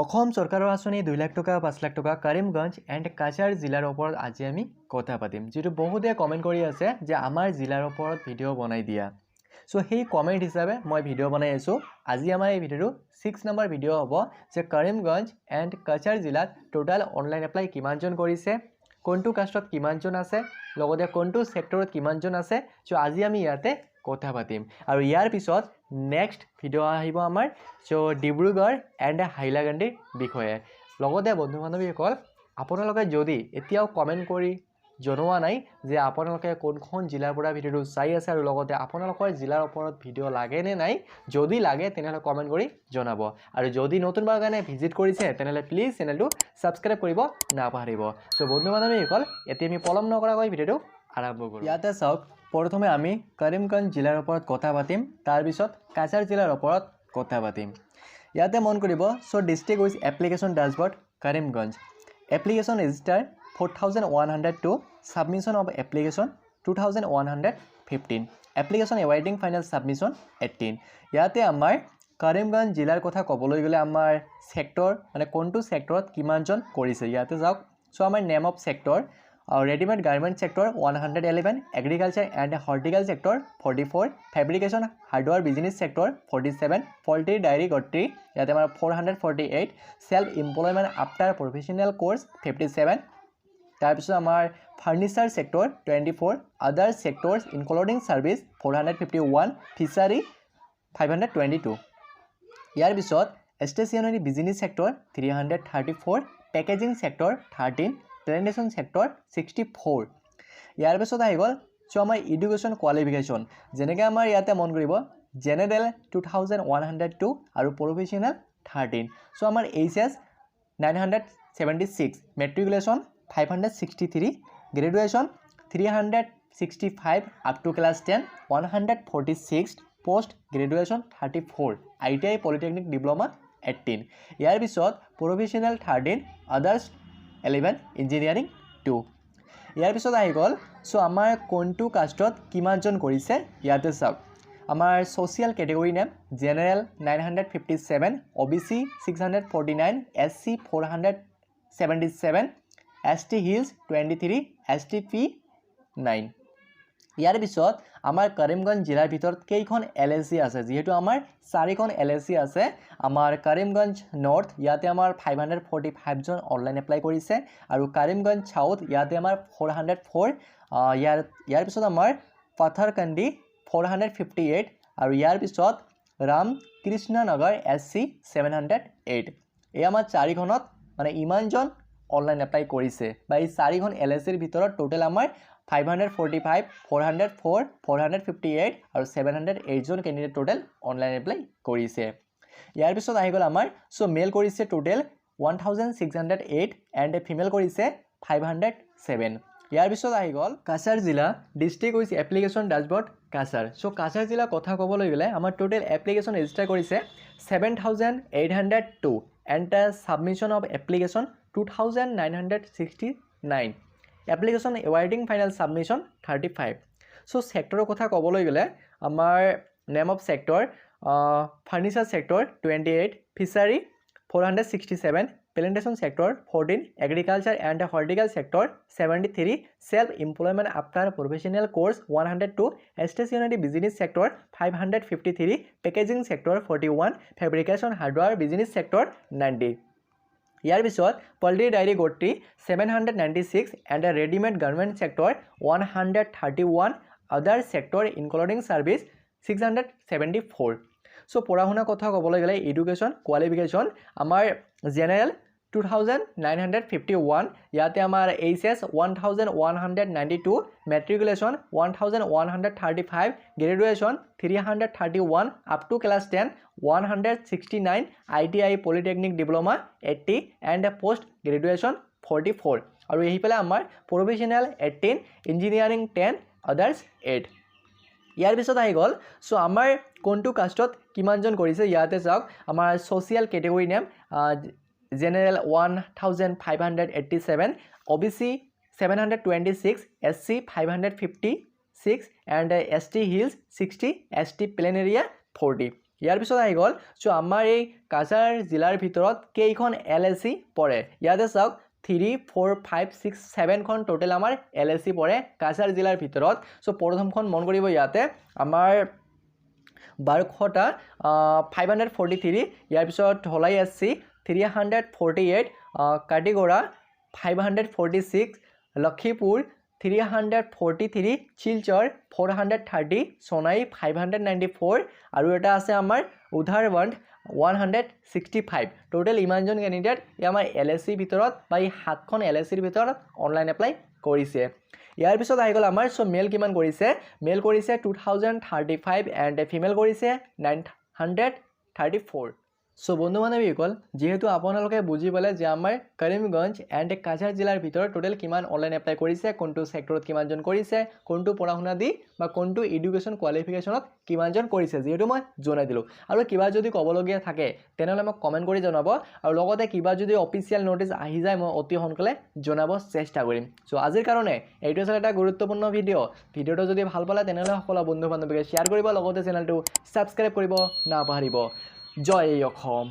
অসম চৰকাৰৰ আঁচনি 2 লাখ টকা 5 লাখ টকা কৰিমগঞ্জ এণ্ড কাছাৰ জিলাৰ ওপৰত আজি আমি কথা পাতিম যেটো বহুতে কমেন্ট কৰি আছে যে আমাৰ জিলাৰ ওপৰত ভিডিঅ' বনাই দিয়া সো সেই কমেন্ট হিচাপে মই ভিডিঅ' বনাই আছো আজি আমাৰ এই ভিডিঅ'টো 6 নম্বৰ ভিডিঅ' হ'ব যে কৰিমগঞ্জ এণ্ড কাছাৰ জিলাত টোটাল অনলাইন এপ্লাই কিমানজন কৰিছে কোনটো কাষ্টত কিমানজন আছে লগতে কোনটো সেক্টৰত কিমানজন আছে সো আজি আমি ইয়াতে কথা পাতিম আৰু ইয়াৰ পিছত নেক্সট ভিডিঅ' আহিব আমাৰ সো ডিব্ৰুগড় এণ্ড হাইলাকান্দিৰ বিষয়ে লগতে বন্ধু বান্ধৱীসকল আপোনালোকে যদি এতিয়াও কমেন্ট কৰি জনোৱা নাই যে আপোনালোকে কোনখন জিলাৰ পৰা ভিডিঅ'টো চাই আছে আৰু লগতে আপোনালোকৰ জিলাৰ ওপৰত ভিডিঅ' লাগে নে নাই যদি লাগে তেনেহলে কমেন্ট কৰি জনাব আৰু যদি নতুনবাৰ কাৰণে ভিজিট কৰিছে তেনেহলে প্লিজ চেনেলটো সাবস্ক্ৰাইব কৰিব নাপাহৰিব সো বন্ধু বান্ধৱীসকল এতিয়া আমি পলম নকৰাকৈ ভিডিঅ'টো আৰম্ভ কৰোঁ ইয়াতে চাওক প্ৰথমে আমি কৰিমগঞ্জ জিলাৰ ওপৰত কথা পাতিম তাৰ পিছত কাছাৰ জিলাৰ ওপৰত কথা পাতিম ইয়াতে মন কৰিব so district with application dashboard Karimganj application register 4102 submission of application 2115 application awaiting final submission 18 ইয়াতে আমাৰ কৰিমগঞ্জ জিলাৰ কথা ক'বলৈ গ'লে আমাৰ সেক্টৰ মানে কোনটো সেক্টৰত কিমানজন কৰিছে ইয়াতে যাওক সো আমাৰ name of sector readymade garment sector 111 agriculture and horticulture sector 44 fabrication hardware business sector 47 poultry dairy gotri yate amar 448 self employment after professional course 57 tar pisot amar furniture sector 24 other sectors including service 451 fishery 522 yar pisot stationery business sector 334 packaging sector 13 presentation sector 64 ইয়াৰ পিছত আহি গল so আমাৰ education qualification যেনেকৈ আমাৰ ইয়াতে মন কৰিব general 2102 আৰু professional 13 so আমাৰ HS 976 মেট্ৰিকুলেশন 563 graduation 365 up to class 10 146 post graduation 34 ITI polytechnic diploma 18 ইয়াৰ পিছত প্ৰফেশনাল 13 আদাৰ্স 11 ইঞ্জিনিয়াৰিং 2 ইয়াৰ পিছত আহি গল সো আমাৰ কোনটো কাষ্টত কিমানজন কৰিছে ইয়াতে চাওক আমাৰ social category name general 957 OBC 649 SC 477 ST hills 23 STP 9 ইয়াৰ পিছত আমাৰ কৰিমগঞ্জ জিলাৰ ভিতৰত কেইখন এলএলসি আছে যেহেতু আমাৰ 4খন এলএলসি আছে আমাৰ কৰিমগঞ্জ নৰ্থ ইয়াতে আমাৰ 545 জন অনলাইন এপ্লাই কৰিছে আৰু কৰিমগঞ্জ সাউথ ইয়াতে আমাৰ 404 ইয়াৰ পিছত আমাৰ পাথাৰকান্দি 458 আৰু ইয়াৰ পিছত ৰাম কৃষ্ণনগৰ এসসি 708 এই আমাৰ 4খনত মানে ইমানজন অনলাইন এপ্লাই কৰিছে বা এই 4খন এলএলসিৰ ভিতৰত টোটাল আমাৰ 545 404 458 আৰু 708 জন ক্যান্ডিডেট টোটাল অনলাইন এপ্লাই কৰিছে ইয়াৰ পিছত আহি গল আমাৰ সো মেল কৰিছে টোটাল 1608 এণ্ড ফিমেল কৰিছে 507 ইয়াৰ পিছত আহি গল কাছাৰ জিলা district with application dashboard Cachar so Cachar জিলা কথা ক'বলৈ গ'লে আমাৰ টোটাল এপ্লিকেশন ৰেজিষ্টাৰ কৰিছে 7802 and the submission of application 2969 application awaiting final submission 35 so sector কথা ক'বলৈ গ'লে আমাৰ name of sector furniture sector 28 fishery 467 plantation sector 14 agriculture and horticulture sector 73 self employment after professional course 102 stationery business sector 553 packaging sector 41 fabrication hardware business sector 90 ইয়াৰ পিছত poultry dairy gotri 796 and a ready-made garment sector 131 other sector including service 674 so পঢ়াশুনা কথা ক'বলৈ গ'লে education qualification আমাৰ general 2951 ইয়াতে আমাৰ HS 1192 মেট্ৰিকুলেশন 1135 graduation 331 up to class 10 169 ITI polytechnic diploma 80 and post graduation 44 আৰু এই পেলে আমাৰ প্ৰফেশনাল 18 ইঞ্জিনিয়াৰিং 10 আদাৰ্স 8 ইয়াৰ পিছত আহি গল সো আমাৰ কোনটো কাষ্টত কিমানজন কৰিছে ইয়াতে চাওক আমাৰ social category name general 1587 OBC 726 SC 556 and ST hills 60 ST plain area 40 ইয়াৰ পিছত আহি গ'ল চ' আমাৰ এই কাছাৰ জিলাৰ ভিতৰত কেইখন LAC পৰে ইয়াতে চাওক 3 4 5 6 7খন টোটেল আমাৰ LAC পৰে কাছাৰ জিলাৰ ভিতৰত চ' প্ৰথমখন মন কৰিব ইয়াতে আমাৰ বাৰখটা 543 ইয়াৰ পিছত ধলাই এছচি 348 কাটিগড়া 546 লক্ষীপুৰ 343 শিলচৰ 430 সোনাই 594 আৰু এটা আছে আমাৰ উধাৰবন্দ 165 টোটেল ইমানজন ক্যান্ডিডেট আমাৰ LAC ভিতৰত বা এই 7খন LACৰ ভিতৰত অনলাইন এপ্লাই কৰিছে ইয়াৰ পিছত আহি গ'ল আমাৰ সো মেল কিমান কৰিছে মেল কৰিছে 2035 এণ্ড ফিমেল কৰিছে 934 সো বন্ধু বান্ধৱীসকল যেহেতু আপোনালোকে বুজি পালে যে আমাৰ কৰিমগঞ্জ এণ্ড কাছাৰ জিলাৰ ভিতৰত টোটেল কিমান অনলাইন এপ্লাই কৰিছে কোনটো সেক্টৰত কিমানজন কৰিছে কোনটো পঢ়া-শুনা দি বা কোনটো এডুকেশ্যন কোৱালিফিকেশ্যনত কিমানজন কৰিছে যেহেতু মই জনাই দিলোঁ আৰু কিবা যদি ক'বলগীয়া থাকে তেনেহ'লে মোক কমেণ্ট কৰি জনাব আৰু লগতে কিবা যদি অফিচিয়েল নোটিছ আহি যায় মই অতি সোনকালে জনাব চেষ্টা কৰিম সো আজিৰ কাৰণে এইটো আছিল এটা গুৰুত্বপূৰ্ণ ভিডিঅ'টো যদি ভাল পালে তেনেহ'লে সকলো বন্ধু বান্ধৱীকে শ্বেয়াৰ কৰিব লগতে চেনেলটো ছাবস্ক্ৰাইব কৰিব নাপাহৰিব জয় অসম।